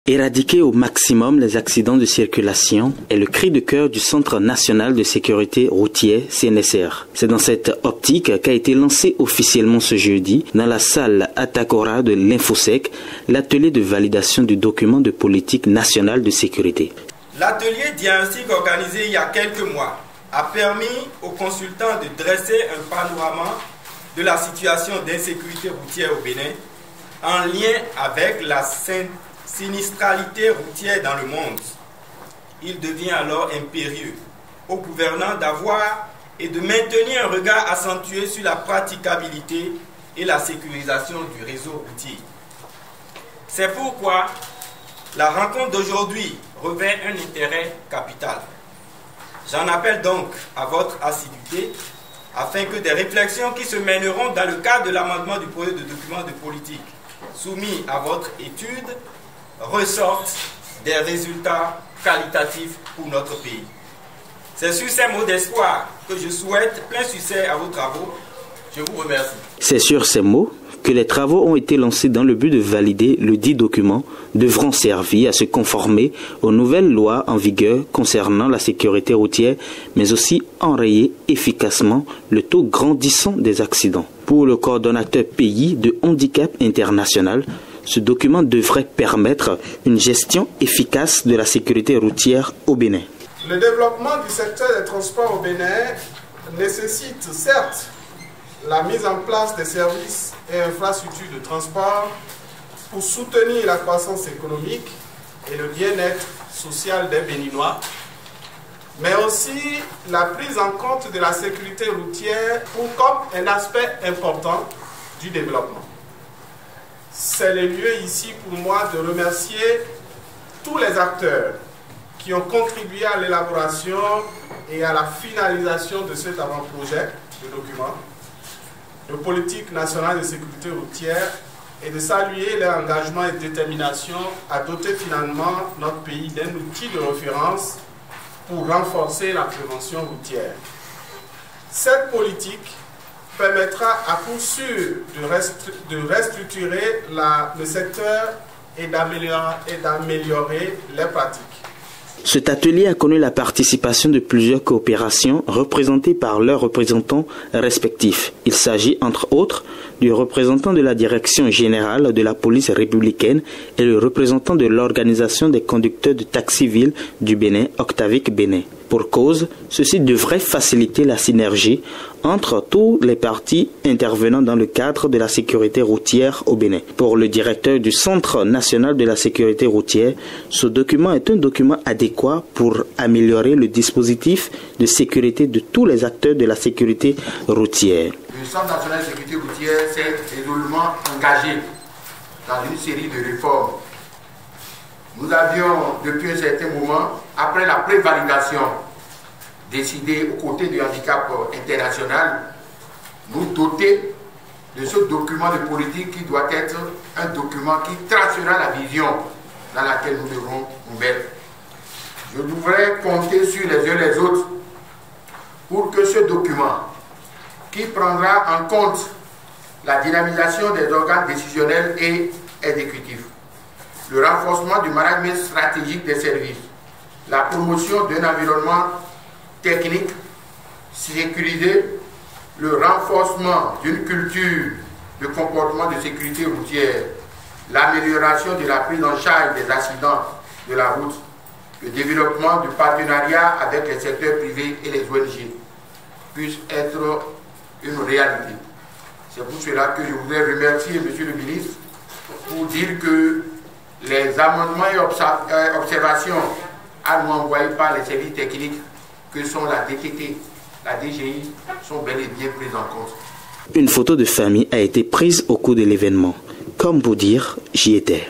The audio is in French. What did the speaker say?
Éradiquer au maximum les accidents de circulation est le cri de cœur du Centre national de sécurité routière CNSR. C'est dans cette optique qu'a été lancé officiellement ce jeudi dans la salle Atakora de l'Infosec l'atelier de validation du document de politique nationale de sécurité. L'atelier diagnostic organisé il y a quelques mois a permis aux consultants de dresser un panorama de la situation d'insécurité routière au Bénin en lien avec la sinistralité routière dans le monde. Il devient alors impérieux aux gouvernants d'avoir et de maintenir un regard accentué sur la praticabilité et la sécurisation du réseau routier. C'est pourquoi la rencontre d'aujourd'hui revêt un intérêt capital. J'en appelle donc à votre assiduité afin que des réflexions qui se mèneront dans le cadre de l'amendement du projet de document de politique soumis à votre étude ressortent des résultats qualitatifs pour notre pays. C'est sur ces mots d'espoir que je souhaite plein succès à vos travaux. Je vous remercie. C'est sur ces mots que les travaux ont été lancés dans le but de valider le dit document devront servir à se conformer aux nouvelles lois en vigueur concernant la sécurité routière, mais aussi enrayer efficacement le taux grandissant des accidents. Pour le coordonnateur pays de handicap international, ce document devrait permettre une gestion efficace de la sécurité routière au Bénin. Le développement du secteur des transports au Bénin nécessite certes la mise en place des services et infrastructures de transport pour soutenir la croissance économique et le bien-être social des Béninois, mais aussi la prise en compte de la sécurité routière comme un aspect important du développement. C'est le lieu ici pour moi de remercier tous les acteurs qui ont contribué à l'élaboration et à la finalisation de cet avant-projet de document de politique nationale de sécurité routière et de saluer leur engagement et détermination à doter finalement notre pays d'un outil de référence pour renforcer la prévention routière. Cette politique permettra à coup sûr de restructurer le secteur et d'améliorer les pratiques. Cet atelier a connu la participation de plusieurs coopérations représentées par leurs représentants respectifs. Il s'agit entre autres du représentant de la direction générale de la police républicaine et le représentant de l'organisation des conducteurs de taxi-ville du Bénin, Octavic Bénin. Pour cause, ceci devrait faciliter la synergie entre tous les partis intervenant dans le cadre de la sécurité routière au Bénin. Pour le directeur du Centre national de la sécurité routière, ce document est un document adéquat pour améliorer le dispositif de sécurité de tous les acteurs de la sécurité routière. Le Centre national de sécurité routière s'est résolument engagé dans une série de réformes. Nous avions, depuis un certain moment, après la prévalidation décidée aux côtés du handicap international, nous doter de ce document de politique qui doit être un document qui tracera la vision dans laquelle nous devons nous mettre. Je voudrais compter sur les uns les autres pour que ce document, qui prendra en compte la dynamisation des organes décisionnels et exécutifs, le renforcement du management stratégique des services, la promotion d'un environnement technique sécurisé, le renforcement d'une culture de comportement de sécurité routière, l'amélioration de la prise en charge des accidents de la route, le développement du partenariat avec les secteurs privés et les ONG puisse être une réalité. C'est pour cela que je voudrais remercier M. le ministre pour dire que les amendements et observations à nous envoyer par les services techniques que sont la DTT, la DGI, sont bel et bien prises en compte. Une photo de famille a été prise au cours de l'événement. Comme pour dire, j'y étais.